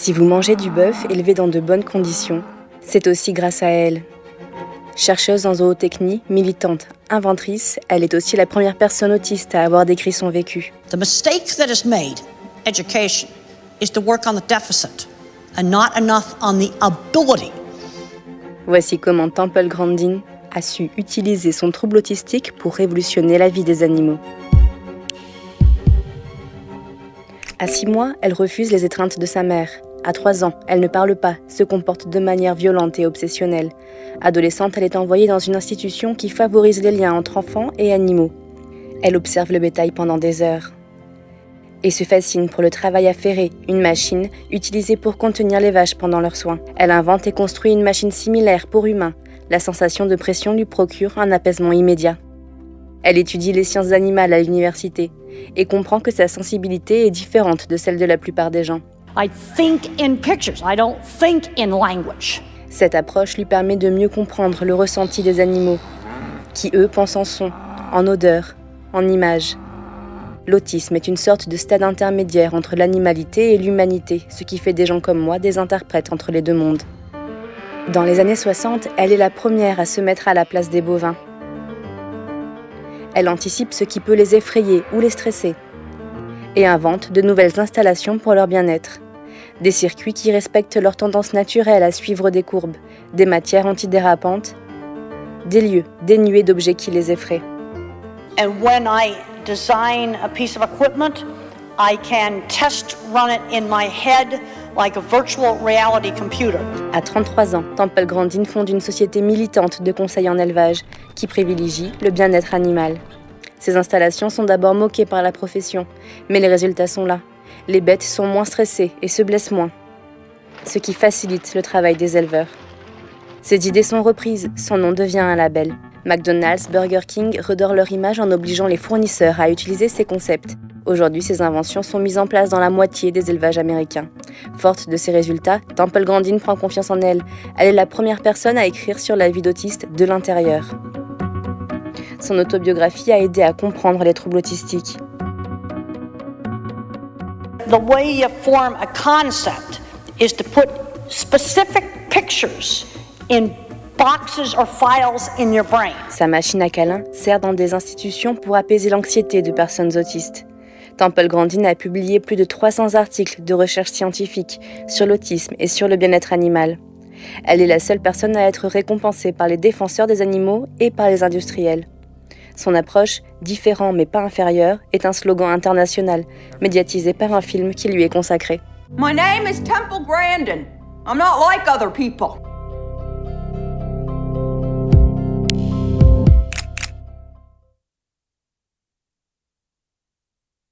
Si vous mangez du bœuf élevé dans de bonnes conditions, c'est aussi grâce à elle. Chercheuse en zootechnie, militante, inventrice, elle est aussi la première personne autiste à avoir décrit son vécu. The mistake that is made, education, is to work on the deficit and not enough on the ability. Voici comment Temple Grandin a su utiliser son trouble autistique pour révolutionner la vie des animaux. À 6 mois, elle refuse les étreintes de sa mère. À 3 ans, elle ne parle pas, se comporte de manière violente et obsessionnelle. Adolescente, elle est envoyée dans une institution qui favorise les liens entre enfants et animaux. Elle observe le bétail pendant des heures. Et se fascine pour le travail affairé, une machine utilisée pour contenir les vaches pendant leurs soins. Elle invente et construit une machine similaire pour humains. La sensation de pression lui procure un apaisement immédiat. Elle étudie les sciences animales à l'université et comprend que sa sensibilité est différente de celle de la plupart des gens. I think in pictures, I don't think in language. Cette approche lui permet de mieux comprendre le ressenti des animaux, qui eux pensent en son, en odeur, en images. L'autisme est une sorte de stade intermédiaire entre l'animalité et l'humanité, ce qui fait des gens comme moi des interprètes entre les deux mondes. Dans les années 60, elle est la première à se mettre à la place des bovins. Elle anticipe ce qui peut les effrayer ou les stresser et invente de nouvelles installations pour leur bien-être. Des circuits qui respectent leur tendance naturelle à suivre des courbes, des matières antidérapantes, des lieux dénués d'objets qui les effraient. And when I design a piece of equipment, I can test run it in my head like a virtual reality computer. À 33 ans, Temple Grandin fonde une société militante de conseil en élevage qui privilégie le bien-être animal. Ces installations sont d'abord moquées par la profession, mais les résultats sont là. Les bêtes sont moins stressées et se blessent moins, ce qui facilite le travail des éleveurs. Ces idées sont reprises, son nom devient un label. McDonald's, Burger King redorent leur image en obligeant les fournisseurs à utiliser ces concepts. Aujourd'hui, ces inventions sont mises en place dans la moitié des élevages américains. Forte de ces résultats, Temple Grandin prend confiance en elle. Elle est la première personne à écrire sur la vie d'autiste de l'intérieur. Son autobiographie a aidé à comprendre les troubles autistiques. The way you form a concept is to put specific pictures in boxes or files in your brain. Sa machine à câlin sert dans des institutions pour apaiser l'anxiété de personnes autistes. Temple Grandin a publié plus de 300 articles de recherche scientifique sur l'autisme et sur le bien-être animal. Elle est la seule personne à être récompensée par les défenseurs des animaux et par les industriels. Son approche, différent mais pas inférieur, est un slogan international, médiatisé par un film qui lui est consacré. My name is Temple Grandin. I'm not like other people.